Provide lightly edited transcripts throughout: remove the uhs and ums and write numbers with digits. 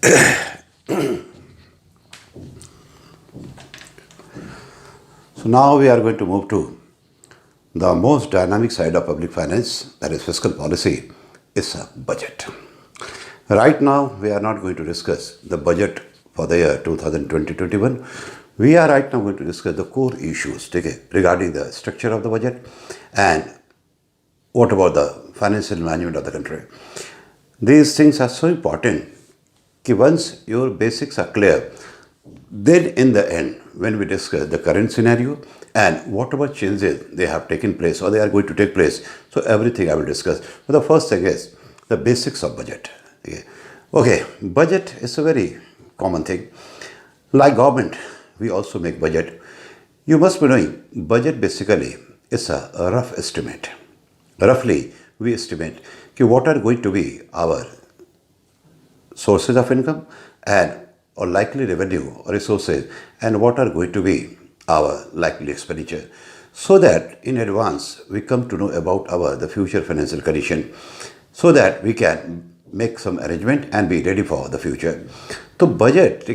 So now we are going to move to the most dynamic side of public finance, that is fiscal policy, is a budget. Right now, we are not going to discuss the budget for the year 2020-21. We are right now going to discuss the core issues regarding the structure of the budget and what about the financial management of the country. These things are so important that once your basics are clear, then in the end, when we discuss the current scenario and whatever changes they have taken place or they are going to take place, so everything I will discuss. But the first thing is the basics of budget. Okay, budget is a very common thing. Like government, we also make budget. You must be knowing, budget basically is a rough estimate. Roughly, we estimate what are going to be our sources of income and or likely revenue or resources and what are going to be our likely expenditure, so that in advance we come to know about the future financial condition, so that we can make some arrangement and be ready for the future. So budget,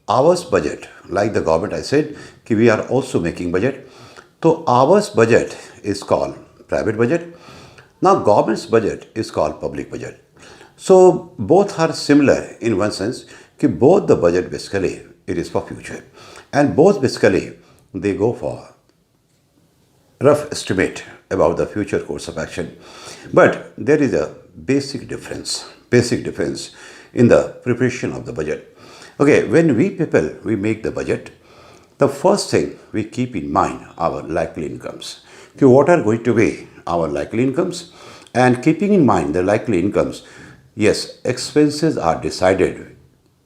ours budget, like the government I said, we are also making budget. So ours budget is called private budget. Now government's budget is called public budget. So both are similar in one sense, both the budget basically it is for future and both basically they go for rough estimate about the future course of action. But there is a basic difference in the preparation of the budget. Okay, when we make the budget, the first thing we keep in mind our likely incomes. What are going to be our likely incomes? And keeping in mind the likely incomes, yes, expenses are decided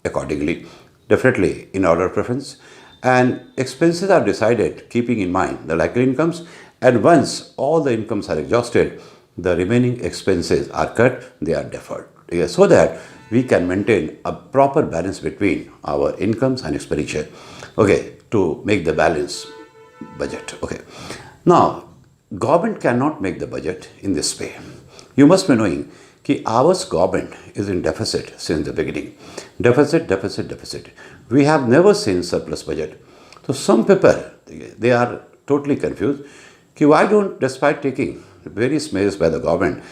accordingly, definitely in order of preference, and expenses are decided keeping in mind the likely incomes, and once all the incomes are exhausted, the remaining expenses are cut, they are deferred, so that we can maintain a proper balance between our incomes and expenditure, to make the balance budget. Now, government cannot make the budget in this way. You must be knowing our government is in deficit since the beginning. Deficit. We have never seen surplus budget. So some people, they are totally confused. Why don't, despite taking various measures by the government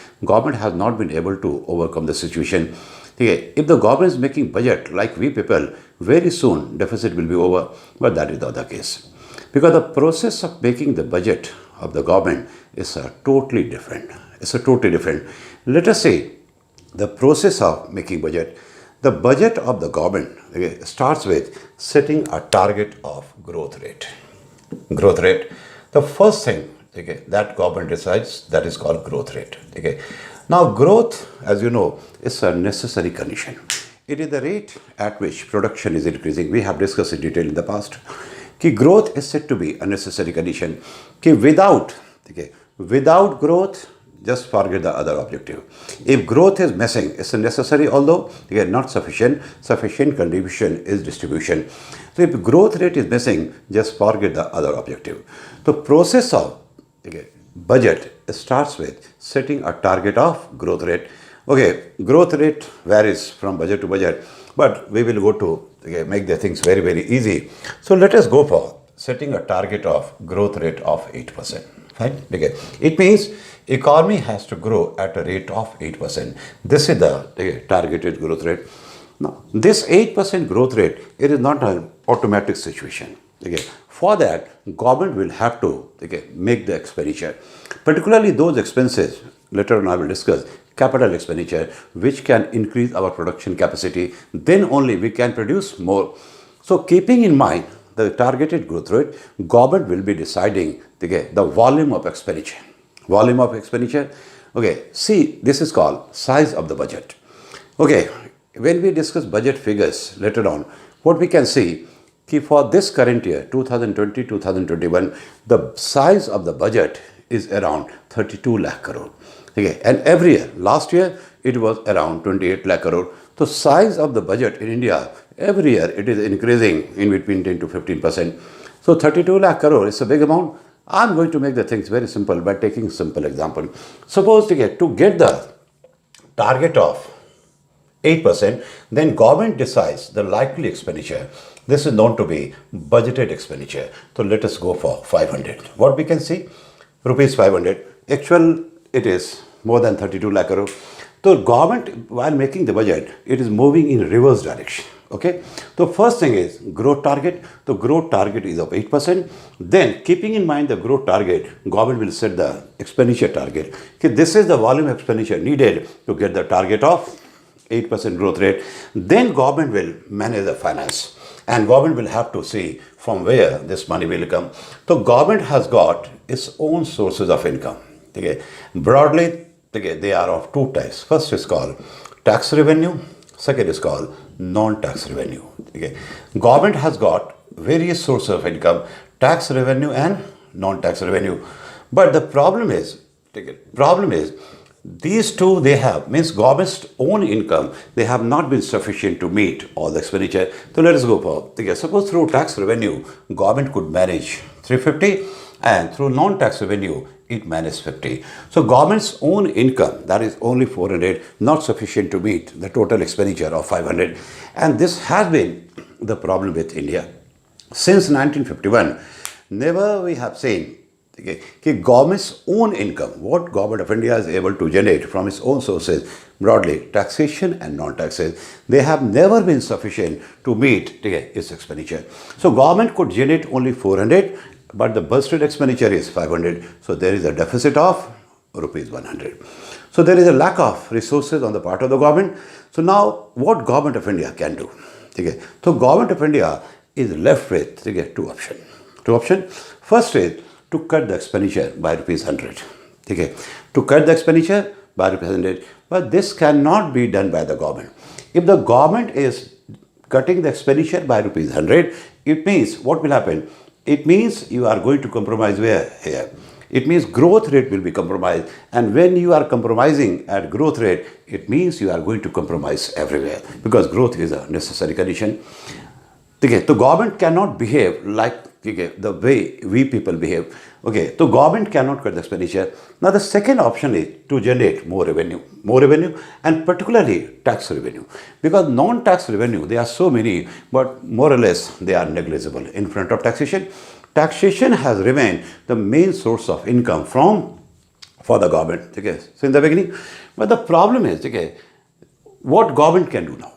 has not been able to overcome the situation. If the government is making budget like we people, very soon deficit will be over. But that is not the case. Because the process of making the budget of the government is totally different. Let us say the process of making budget. The budget of the government starts with setting a target of growth rate. The first thing that government decides, that is called growth rate. Now growth, as you know, is a necessary condition. It is the rate at which production is increasing. We have discussed in detail in the past. Growth is said to be a necessary condition. Without growth, just forget the other objective. If growth is missing, it's necessary, although not sufficient. Sufficient contribution is distribution. So if growth rate is missing, just forget the other objective. The process of budget starts with setting a target of growth rate. Growth rate varies from budget to budget, but we will go to make the things very, very easy. So let us go for setting a target of growth rate of 8%. Fine? It means economy has to grow at a rate of 8%. This is the targeted growth rate. Now, this 8% growth rate, it is not an automatic situation. For that, government will have to make the expenditure, particularly those expenses, later on I will discuss, capital expenditure, which can increase our production capacity, then only we can produce more. So keeping in mind the targeted growth rate, government will be deciding the volume of expenditure. See, this is called size of the budget. When we discuss budget figures later on, what we can see, for this current year, 2020-2021, the size of the budget is around 32 lakh crore. And every year, last year, it was around 28 lakh crore. So size of the budget in India, every year it is increasing in between 10 to 15%. So 32 lakh crore is a big amount. I'm going to make the things very simple by taking a simple example. Suppose to get the target of 8%, then government decides the likely expenditure. This is known to be budgeted expenditure. So let us go for 500. What we can see? Rupees 500. Actual, it is more than 32 lakh crore. So government, while making the budget, it is moving in reverse direction. Okay. So first thing is growth target. The growth target is of 8%. Then keeping in mind the growth target, government will set the expenditure target. Okay, this is the volume expenditure needed to get the target of 8% growth rate. Then government will manage the finance. And government will have to see from where this money will come. So government has got its own sources of income. Okay. Broadly, okay, they are of two types. First is called tax revenue. Second is called non-tax revenue. Okay. Government has got various sources of income, tax revenue and non-tax revenue. But the problem is, these two they have, means government's own income, they have not been sufficient to meet all the expenditure. So let us go for, okay, suppose through tax revenue, government could manage 350 and through non-tax revenue, it manages 50. So government's own income, that is only 400, not sufficient to meet the total expenditure of 500. And this has been the problem with India. Since 1951, never we have seen government's own income, what government of India is able to generate from its own sources, broadly taxation and non-taxes, they have never been sufficient to meet its expenditure. So government could generate only 400, but the budgeted expenditure is 500. So there is a deficit of rupees 100. So there is a lack of resources on the part of the government. So now what government of India can do? So government of India is left with two options. First is to cut the expenditure by rupees 100. To cut the expenditure by rupees 100. But this cannot be done by the government. If the government is cutting the expenditure by rupees 100, it means what will happen? It means you are going to compromise where? Here. It means growth rate will be compromised. And when you are compromising at growth rate, it means you are going to compromise everywhere because growth is a necessary condition. The government cannot behave like the way we people behave. So government cannot cut the expenditure. Now the second option is to generate more revenue and particularly tax revenue. Because non-tax revenue, there are so many, but more or less they are negligible in front of taxation. Taxation has remained the main source of income for the government since the beginning. But the problem is what government can do now?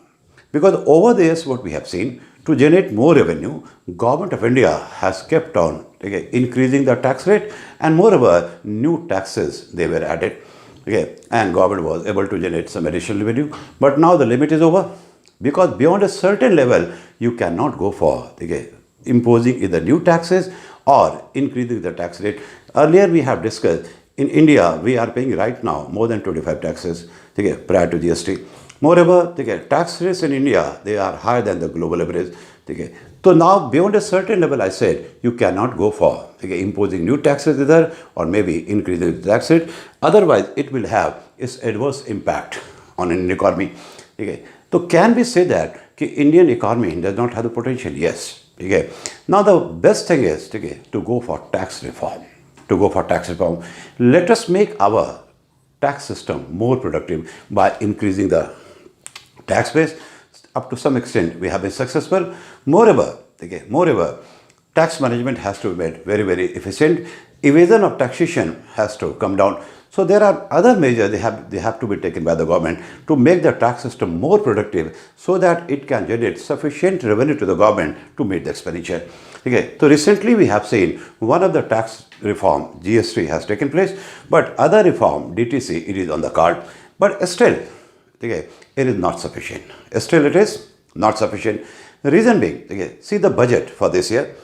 Because over the years what we have seen, to generate more revenue, government of India has kept on increasing the tax rate, and moreover new taxes they were added, and government was able to generate some additional revenue. But now the limit is over, because beyond a certain level you cannot go for imposing either new taxes or increasing the tax rate. Earlier we have discussed, in India we are paying right now more than 25 taxes prior to GST. Moreover, tax rates in India, they are higher than the global average. So now beyond a certain level, I said, you cannot go for imposing new taxes either or maybe increasing the tax rate. Otherwise, it will have its adverse impact on an economy. So can we say that Indian economy does not have the potential? Yes. Now the best thing is to go for tax reform. Let us make our tax system more productive by increasing the tax base. Up to some extent we have been successful. Moreover, tax management has to be made very, very efficient. Evasion of taxation has to come down. So there are other measures they have to be taken by the government to make the tax system more productive so that it can generate sufficient revenue to the government to meet the expenditure. So recently we have seen one of the tax reform, GST, has taken place, but other reform, DTC, it is on the card. But still, it is not sufficient. The reason being, see the budget for this year.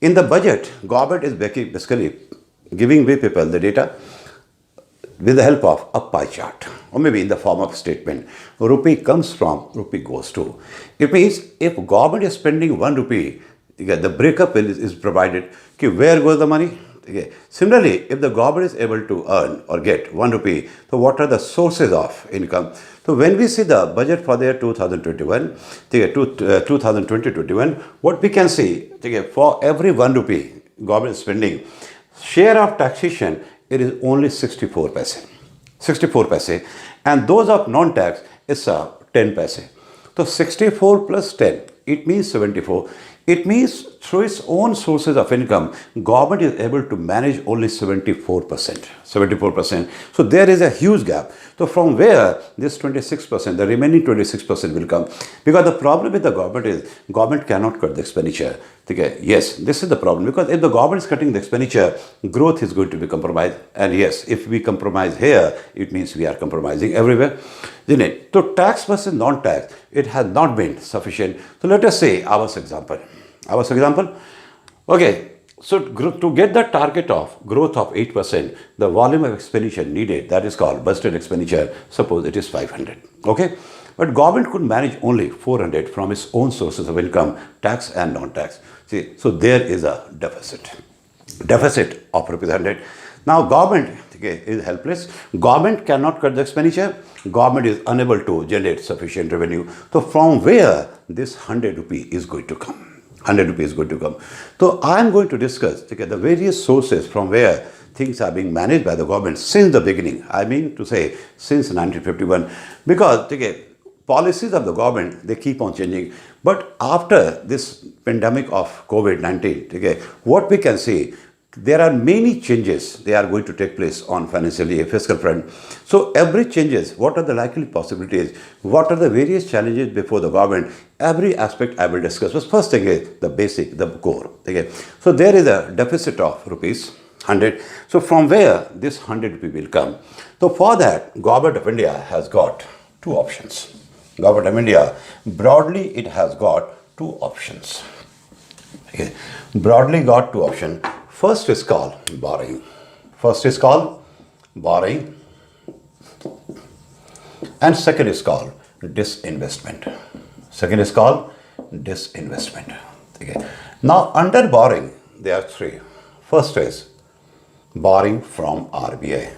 In the budget, government is basically giving we people the data with the help of a pie chart or maybe in the form of a statement. Rupee comes from, rupee goes to. It means if government is spending 1 rupee, the breakup is provided. Where goes the money? Similarly, if the government is able to earn or get 1 rupee, so what are the sources of income? So when we see the budget for the year 2020-21, what we can see, for every 1 rupee government spending, share of taxation, it is only 64 paise. And those of non-tax is 10 paise. So 64 plus 10, it means 74. It means through its own sources of income, government is able to manage only 74%. 74%. So there is a huge gap. So from where this 26%, the remaining 26% will come? Because the problem with the government is government cannot cut the expenditure. Okay, yes, this is the problem, because if the government is cutting the expenditure, growth is going to be compromised. And yes, if we compromise here, it means we are compromising everywhere. Isn't it? So tax versus non-tax, it has not been sufficient. So let us say our example. Okay, so to get the target of growth of 8%, the volume of expenditure needed, that is called budgeted expenditure, suppose it is 500. Okay, but government could manage only 400 from its own sources of income, tax and non-tax. See, so there is a deficit of rupees 100. Now government, okay, is helpless. Government cannot cut the expenditure. Government is unable to generate sufficient revenue. So from where this 100 rupee is going to come? 100 rupees is going to come. So I am going to discuss, okay, the various sources from where things are being managed by the government since the beginning. I mean to say since 1951, because okay, policies of the government, they keep on changing. But after this pandemic of COVID-19, okay, what we can see, there are many changes they are going to take place on financially fiscal front. So every changes, what are the likely possibilities, what are the various challenges before the government, every aspect I will discuss. But first thing is the basic, the core. Okay. So there is a deficit of rupees 100. So from where this 100 rupee will come? So for that, Government of India has got two options. Government of India, broadly it has got two options. Okay. Broadly got two options. First is called borrowing. And second is called disinvestment. Okay. Now under borrowing, there are three. First is borrowing from RBI.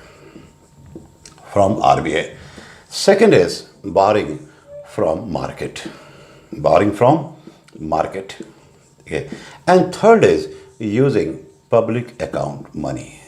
Second is borrowing from market. Okay. And third is using public account money.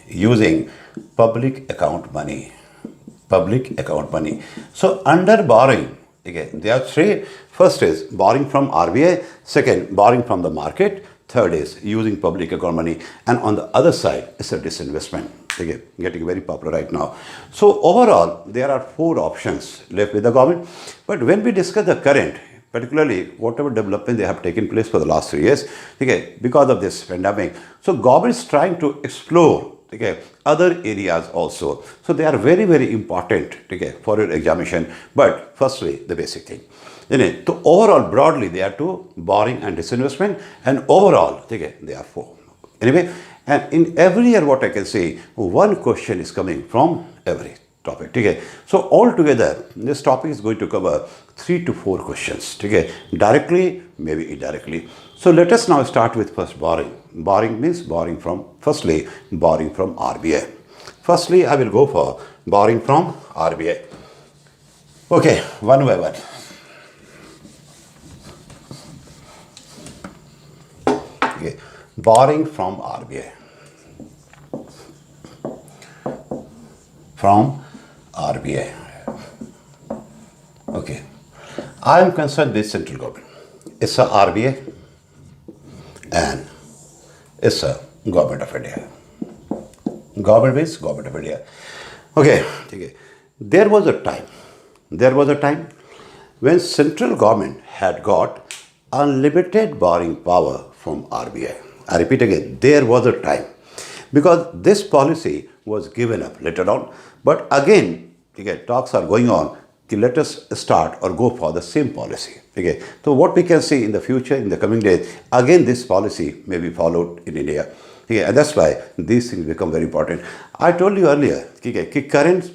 So under borrowing, okay, there are three. First is borrowing from RBI, second borrowing from the market, third is using public account money, and on the other side is a disinvestment. Okay, getting very popular right now. So overall, there are four options left with the government. But when we discuss the current, particularly whatever development they have taken place for the last 3 years, okay, because of this pandemic, so government is trying to explore, okay, other areas also. So they are very, very important, okay, for your examination. But firstly, the basic thing. So overall, broadly, they are two, borrowing and disinvestment, and overall, okay, they are four. Anyway, and in every year, what I can say, one question is coming from every topic. Okay. So altogether, this topic is going to cover 3 to 4 questions. Okay. Directly, maybe indirectly. So let us now start with first borrowing. Borrowing means borrowing from RBI. Firstly, I will go for borrowing from RBI. Okay, one by one. Okay. Borrowing from RBI. Okay. I am concerned with central government. It's a RBI and it's a Government of India. Government means Government of India. Okay. There was a time when central government had got unlimited borrowing power from RBI. I repeat again, there was a time, because this policy was given up later on. But again, okay, talks are going on. Let us start or go for the same policy. Okay. So what we can see in the future, in the coming days, again this policy may be followed in India. Okay. And that's why these things become very important. I told you earlier, okay, current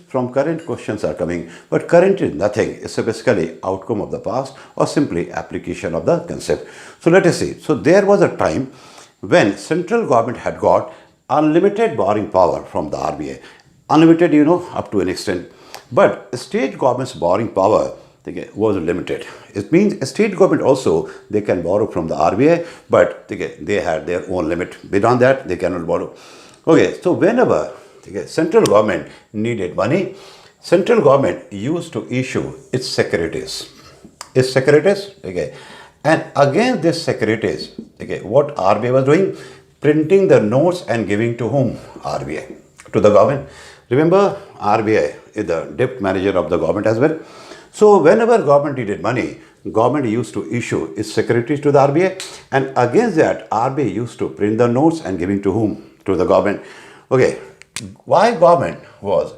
questions are coming, but current is nothing. It's basically outcome of the past or simply application of the concept. So let us see. So there was a time when central government had got unlimited borrowing power from the RBI. Unlimited, up to an extent. But state government's borrowing power was limited. It means state government also, they can borrow from the RBI, but they had their own limit. Beyond that, they cannot borrow. Okay, so whenever central government needed money, central government used to issue its securities. is securities. Okay, and against this securities, okay, what RBI was doing? Printing the notes and giving to whom? RBI, to the government. Remember, RBI is the debt manager of the government as well. So whenever government needed money, government used to issue its securities to the RBI, and against that, RBI used to print the notes and giving to whom? To the government. Okay, why government was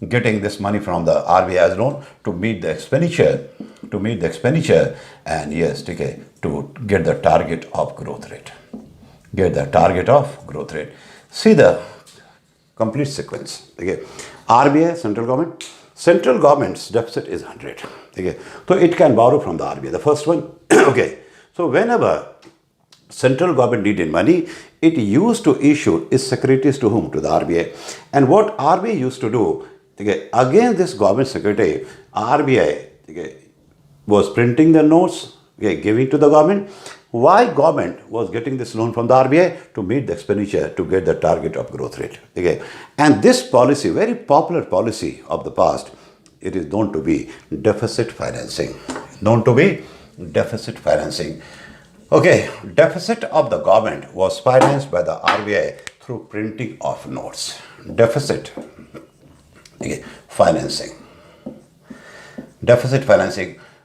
getting this money from the RBI as loan? To meet the expenditure, and yes, okay, to get the target of growth rate. See the complete sequence. Okay, RBI, central government's deficit is 100. Okay, so it can borrow from the RBI. The first one. Okay, so whenever central government needed money, it used to issue its securities to whom? To the RBI. And what RBI used to do, okay, against this government security, RBI, okay, was printing the notes, okay, giving to the government. Why government was getting this loan from the RBI? To meet the expenditure, to get the target of growth rate. Okay, and this policy, very popular policy of the past, it is known to be deficit financing. Okay, deficit of the government was financed by the RBI through printing of notes. Deficit, okay, financing.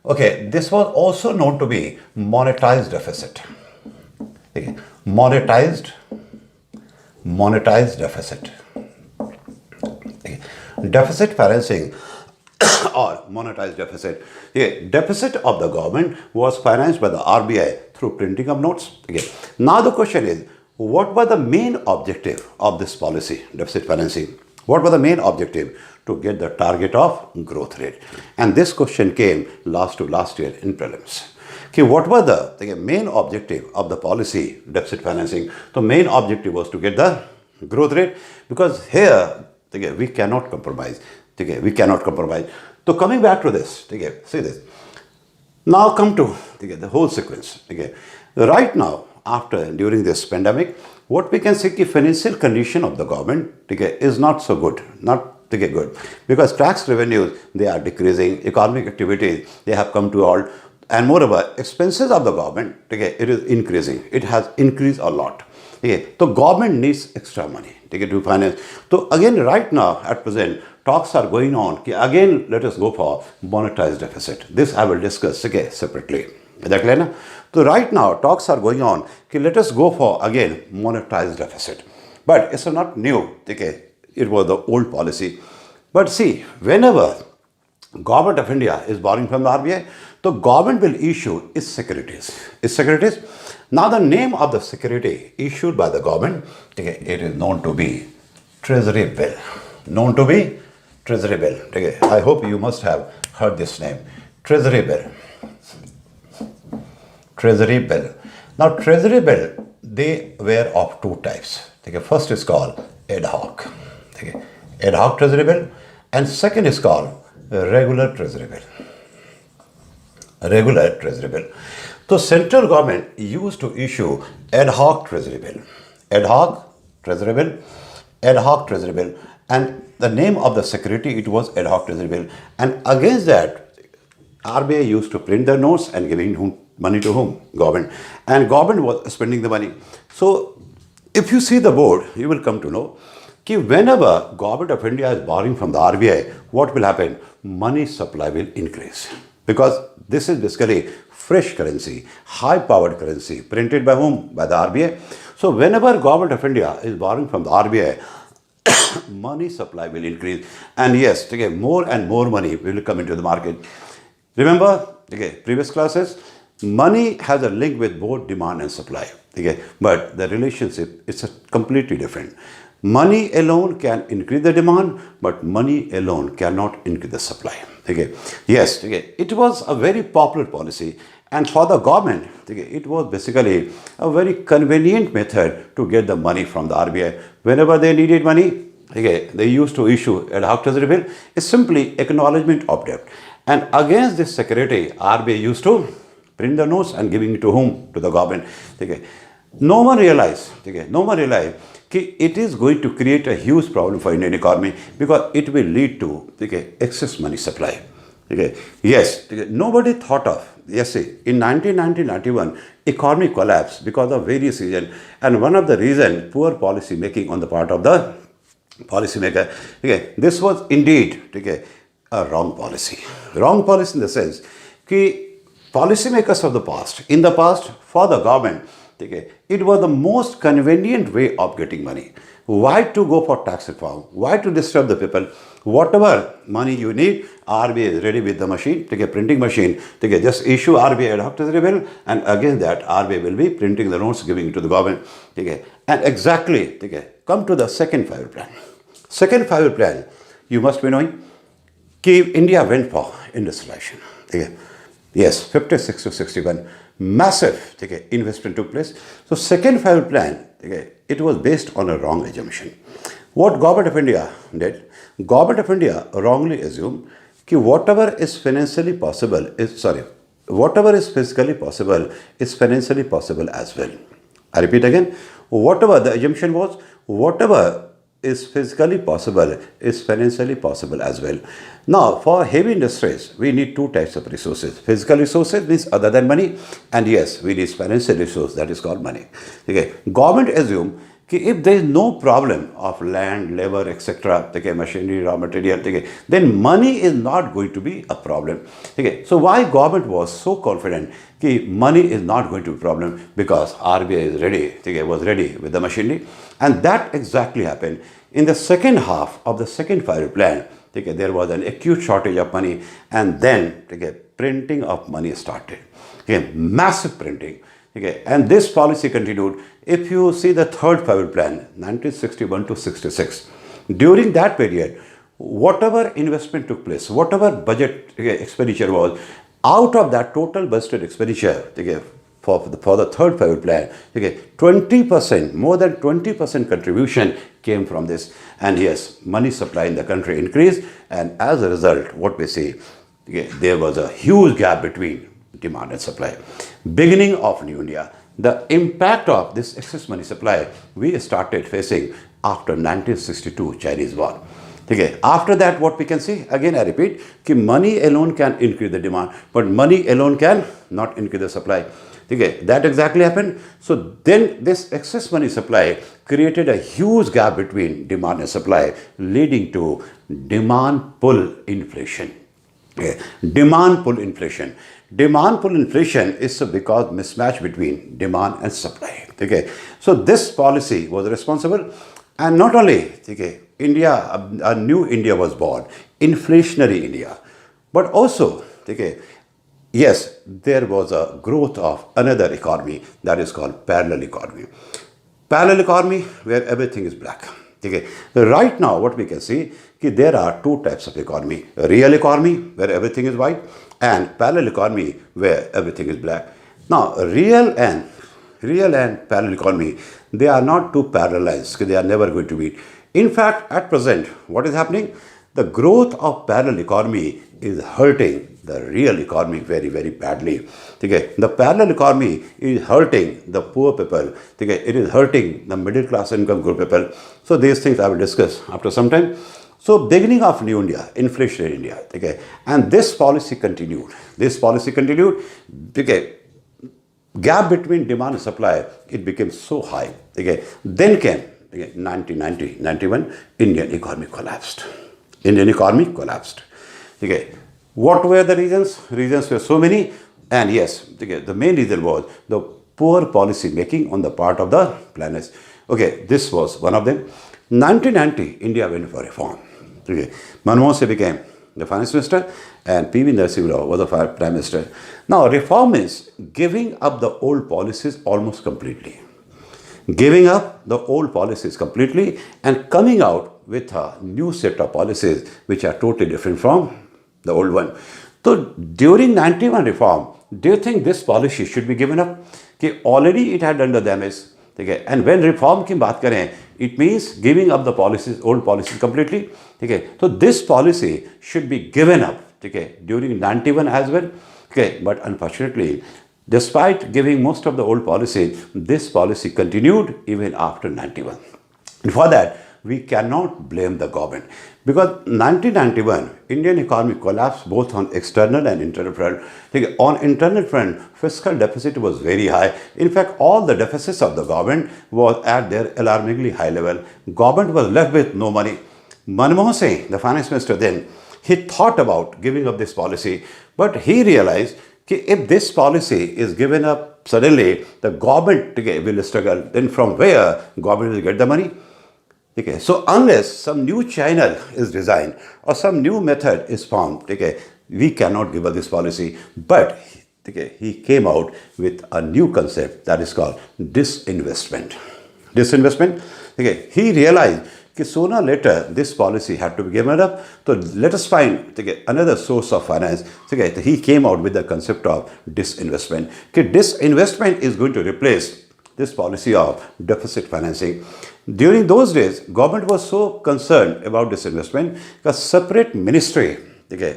Okay, this was also known to be monetized deficit. Okay, monetized deficit. Okay. Deficit financing or monetized deficit. Okay. Deficit of the government was financed by the RBI through printing of notes. Okay. Now the question is, what was the main objective of this policy, deficit financing? What was the main objective? To get the target of growth rate. And this question came last year in prelims. Okay, what was the main objective of the policy, deficit financing? The main objective was to get the growth rate, because here, okay, we cannot compromise. Okay, So coming back to this, okay, see this. Now come to the whole sequence. Okay, right now, during this pandemic, what we can say is financial condition of the government, okay, is not so good. Good, because tax revenues, they are decreasing, economic activities, they have come to a halt, and moreover, expenses of the government, okay, it is increasing. It has increased a lot. Okay, so government needs extra money, okay, to finance. So again, right now, at present, talks are going on. Okay, again, let us go for monetized deficit. This I will discuss, okay, separately. Is that clear? So right now, talks are going on. Okay, let us go for again monetized deficit. But it's not new. Okay. It was the old policy. But see, whenever government of India is borrowing from the RBI, the government will issue its securities. Now the name of the security issued by the government, okay, it is known to be Treasury bill. Okay, I hope you must have heard this name. Treasury bill. Now Treasury bill, they were of two types. Okay, first is called Adhoc. Okay. Adhoc Treasury bill, and second is called regular Treasury bill. So central government used to issue Adhoc Treasury bill, and the name of the security, it was Adhoc Treasury bill, and against that, RBI used to print the notes and giving money to whom? Government, and government was spending the money. So if you see the board, you will come to know whenever government of India is borrowing from the RBI, what will happen? Money supply will increase, because this is basically fresh currency, high-powered currency, printed by whom? By the RBI. So whenever government of India is borrowing from the RBI, money supply will increase, and yes, okay, more and more money will come into the market. Remember, okay, previous classes, money has a link with both demand and supply. Okay, but the relationship is completely different. Money alone can increase the demand, but money alone cannot increase the supply. Okay. Yes, okay. It was a very popular policy, and for the government, okay, it was basically a very convenient method to get the money from the RBI. Whenever they needed money, okay, they used to issue Adhoc Treasury bill. It's simply acknowledgement of debt. And against this security, RBI used to print the notes and giving it to whom? To the government. Okay. No one realized it is going to create a huge problem for Indian economy, because it will lead to excess money supply. Okay. Yes, nobody thought of, yes, see, in 1990-91, economy collapsed because of various reasons. And one of the reasons, poor policy making on the part of the policymaker. Okay, this was indeed, okay, a wrong policy. Wrong policy in the sense that policymakers of the past, in the past, for the government, okay, it was the most convenient way of getting money. Why to go for tax reform? Why to disturb the people? Whatever money you need, RBI is ready with the machine, take a printing machine, take a just issue RBI ad hoc treasury bill, and against that RBI will be printing the notes, giving it to the government. Okay. And exactly, okay, come to the second 5-year plan. Second 5-year plan, you must be knowing, India went for industrialization. Okay. Yes, 56 to 61, massive, okay, investment took place. So second 5-year plan, okay, it was based on a wrong assumption. What Government of India did, Government of India wrongly assumed that whatever is financially possible is, whatever is physically possible is financially possible as well. I repeat again, whatever the assumption was, whatever is physically possible is financially possible as well. Now, for heavy industries, we need two types of resources. Physical resources means other than money, and yes, we need financial resource, that is called money. Okay. Government assume that if there is no problem of land, labor, etc., okay, machinery, raw material, okay, then money is not going to be a problem. Okay. So why government was so confident that money is not going to be a problem? Because RBI is ready, okay, was ready with the machinery, and that exactly happened. In the second half of the second 5-year plan, okay, there was an acute shortage of money, and then, okay, printing of money started. Okay, massive printing. Okay, and this policy continued. If you see the third 5-year plan, 1961 to 66, during that period, whatever investment took place, whatever budget, okay, expenditure was, out of that total budgeted expenditure, okay, for the third 5-year plan, okay, 20%, more than 20% contribution came from this. And yes, money supply in the country increased, and as a result, what we see, okay, there was a huge gap between demand and supply. Beginning of New India, the impact of this excess money supply we started facing after 1962 Chinese war. Okay. After that, what we can see, again I repeat, that money alone can increase the demand, but money alone can not increase the supply. Okay. That exactly happened. So then this excess money supply created a huge gap between demand and supply, leading to demand pull inflation. Okay. Demand pull inflation. Demand pull inflation is because mismatch between demand and supply. Okay. So this policy was responsible, and not only, okay, India, a new India was born, inflationary India, but also, okay, yes, there was a growth of another economy that is called parallel economy. Parallel economy where everything is black. Okay. Right now, what we can see, there are two types of economy: real economy where everything is white, and parallel economy where everything is black. Now, real and parallel economy, they are not too parallelized. They are never going to meet. In fact, at present, what is happening? The growth of parallel economy is hurting the real economy very, very badly. Okay. The parallel economy is hurting the poor people. Okay. It is hurting the middle class income group people. So these things I will discuss after some time. So beginning of New India, inflationary India. Okay. And this policy continued. Okay. Gap between demand and supply, it became so high. Okay. Then came, okay, 1990-91, Indian economy collapsed. Okay. What were the reasons? Reasons were so many, and yes, okay, the main reason was the poor policy making on the part of the planners. Okay, this was one of them. 1990, India went for reform. Okay. Manmohan Singh became the finance minister, and P.V. Narasimha Rao was the prime minister. Now, reform is giving up the old policies almost completely. Giving up the old policies completely and coming out with a new set of policies which are totally different from the old one. So, during 91 reform, do you think this policy should be given up? Okay, already it had done the damage. Okay, and when reform की बात करें, it means giving up the policies, old policies completely. Okay, so this policy should be given up. Okay, during 91 as well. Okay, but unfortunately, despite giving most of the old policy, this policy continued even after 91. And for that, we cannot blame the government. Because 1991, Indian economy collapsed both on external and internal front. On internal front, fiscal deficit was very high. In fact, all the deficits of the government was at their alarmingly high level. Government was left with no money. Manmohan Singh, the finance minister then, he thought about giving up this policy, but he realized that if this policy is given up suddenly, the government will struggle. Then from where government will get the money? Okay, so unless some new channel is designed or some new method is found, we cannot give up this policy. But he came out with a new concept that is called disinvestment. Disinvestment. He realized that sooner or later this policy had to be given up. So let us find another source of finance. He came out with the concept of disinvestment. Disinvestment is going to replace this policy of deficit financing. During those days, government was so concerned about disinvestment, a separate ministry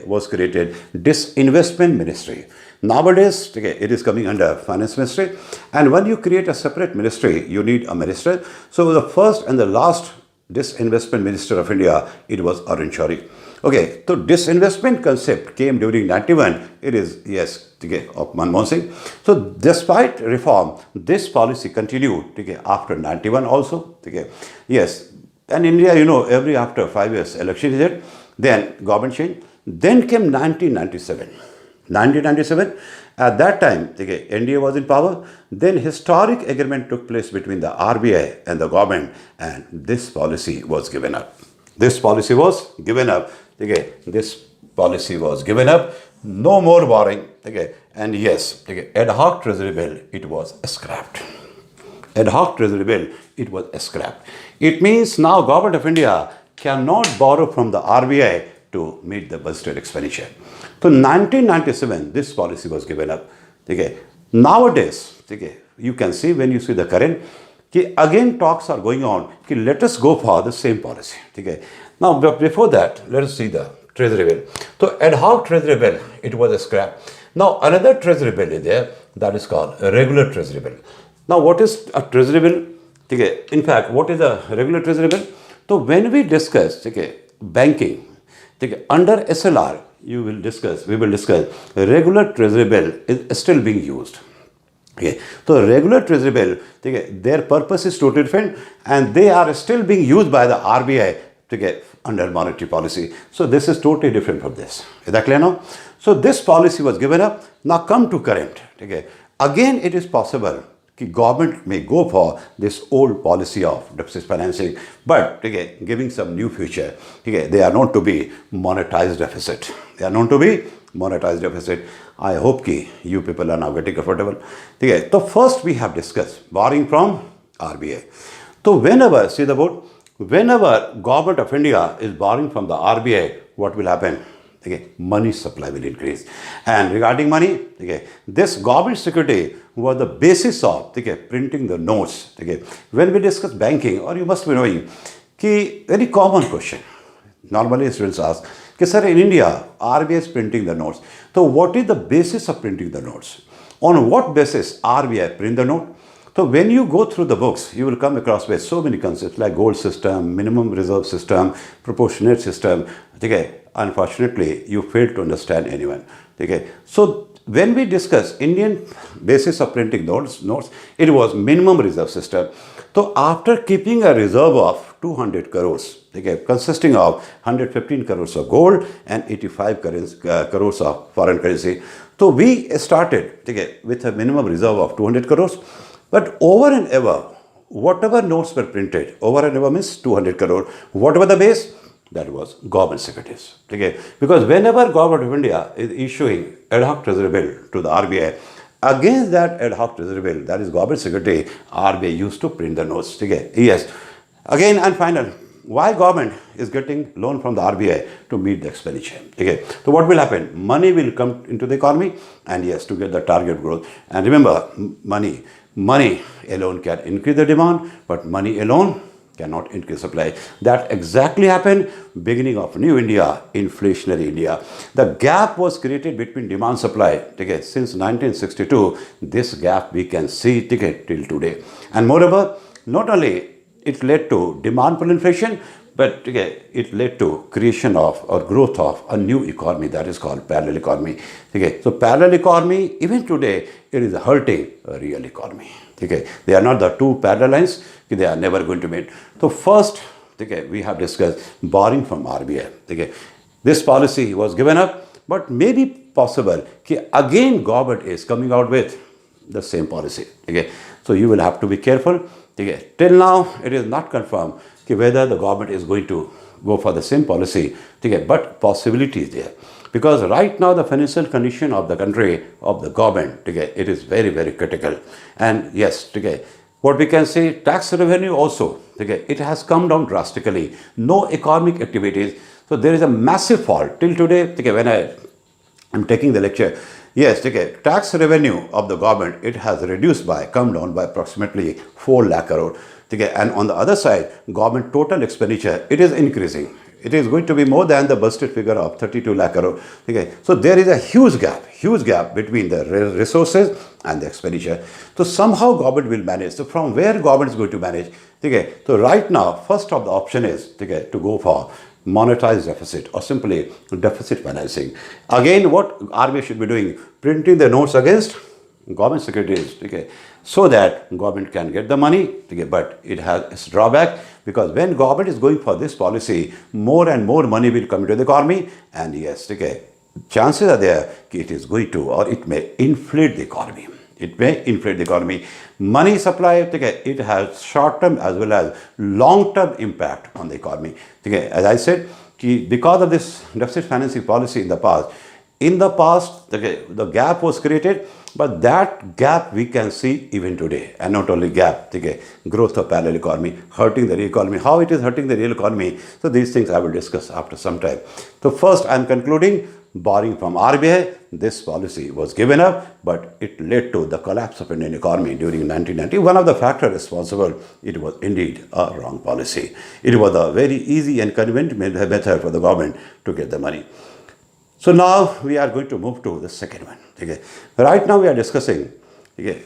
was created, disinvestment ministry. Nowadays, it is coming under finance ministry, and when you create a separate ministry, you need a minister. So the first and the last disinvestment minister of India, it was Arun Shourie. Okay, so disinvestment concept came during 91. It is, yes, of Manmohan Singh. So despite reform, this policy continued after 91 also. Yes, and India, every after 5 years election is it, then government change. Then came 1997. 1997, at that time, NDA was in power. Then historic agreement took place between the RBI and the government, and this policy was given up. This policy was given up. This policy was given up. No more borrowing. And yes, ad hoc Treasury bill, it was scrapped. Ad hoc Treasury bill, it was scrapped. It means now government of India cannot borrow from the RBI to meet the budgeted expenditure. So 1997, this policy was given up. Nowadays, you can see when you see the current, again talks are going on. Let us go for the same policy. Now, before that, let us see the Treasury bill. So ad hoc Treasury bill, it was scrapped. Now another Treasury bill is there, that is called a regular Treasury bill. Now what is a Treasury bill? In fact, what is a regular Treasury bill? So when we discuss banking, under SLR, we will discuss regular Treasury bill is still being used. So regular Treasury bill, their purpose is totally different, and they are still being used by the RBI under monetary policy. So this is totally different from this. Is that clear now? So this policy was given up. Now come to current. Again, it is possible government may go for this old policy of deficit financing, but giving some new feature. They are known to be monetized deficit. They are known to be monetized deficit. I hope you people are now getting comfortable. So first we have discussed borrowing from RBI. So whenever government of India is borrowing from the RBI, what will happen? Money supply will increase. And regarding money, this government security was the basis of printing the notes. When we discuss banking, or you must be knowing, very common question. Normally students ask, sir, in India, RBI is printing the notes. So what is the basis of printing the notes? On what basis RBI print the note? So when you go through the books, you will come across with so many concepts like gold system, minimum reserve system, proportionate system. Unfortunately, you fail to understand anyone. So when we discuss Indian basis of printing notes, it was minimum reserve system. So after keeping a reserve of 200 crores, consisting of 115 crores of gold and 85 crores of foreign currency. So we started with a minimum reserve of 200 crores. But over and above, whatever notes were printed, over and above means 200 crore. Whatever the base, that was government securities. Because whenever government of India is issuing ad hoc Treasury bill to the RBI, against that ad hoc Treasury bill, that is government security, RBI used to print the notes. Yes. Again and final, why government is getting loan from the RBI? To meet the expenditure. So what will happen? Money will come into the economy, and yes, to get the target growth. And remember, money alone can increase the demand, but money alone cannot increase supply. That exactly happened beginning of New India, inflationary India. The gap was created between demand supply. Since 1962, this gap we can see till today. And moreover, not only it led to demand pull inflation, but okay, it led to creation of or growth of a new economy that is called parallel economy. Okay, so parallel economy, even today, it is hurting a real economy. Okay, they are not the two parallel lines, they are never going to meet. So first, okay, we have discussed borrowing from RBI. Okay, this policy was given up, but maybe possible that again government is coming out with the same policy. Okay, so you will have to be careful. Okay, till now it is not confirmed whether the government is going to go for the same policy. Okay, but possibility is there, because right now the financial condition of the country, of the government, okay, it is very, very critical. And yes, okay, what we can say, tax revenue also, okay, it has come down drastically. No economic activities. So there is a massive fall till today. Okay, when I am taking the lecture, yes, okay, tax revenue of the government, it has come down by approximately 4 lakh crore. Okay, and on the other side, government total expenditure, it is increasing. It is going to be more than the budgeted figure of 32 lakh crore. Okay, so there is a huge gap between the resources and the expenditure. So somehow government will manage. So from where government is going to manage? Okay, so right now, first of the option is, okay, to go for monetized deficit or simply deficit financing. Again, what RBI should be doing? Printing the notes against government securities, okay, so that government can get the money, okay, but it has its drawback, because when government is going for this policy, more and more money will come into the economy, and yes, okay, chances are there it is going to, or it may inflate the economy. It may inflate the economy. Money supply, okay, it has short-term as well as long-term impact on the economy. Okay, as I said, because of this deficit financing policy in the past, okay, the gap was created, but that gap we can see even today, and not only gap, okay, growth of parallel economy, hurting the real economy. How it is hurting the real economy? So these things I will discuss after some time. So first I am concluding, borrowing from RBI, this policy was given up, but it led to the collapse of Indian economy during 1990. One of the factors responsible, it was indeed a wrong policy. It was a very easy and convenient method for the government to get the money. So now we are going to move to the second one. Okay. Right now we are discussing, okay,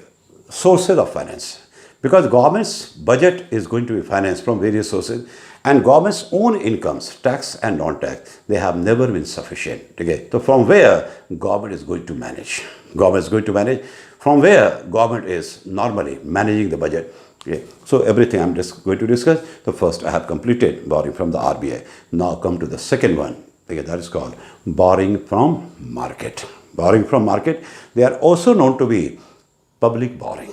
sources of finance, because government's budget is going to be financed from various sources, and government's own incomes, tax and non-tax, they have never been sufficient. Okay. So from where government is going to manage? Government is going to manage from where government is normally managing the budget. Okay. So everything I'm just going to discuss. The first I have completed borrowing from the RBI. Now come to the second one. Okay, that is called borrowing from market. Borrowing from market, they are also known to be public borrowing.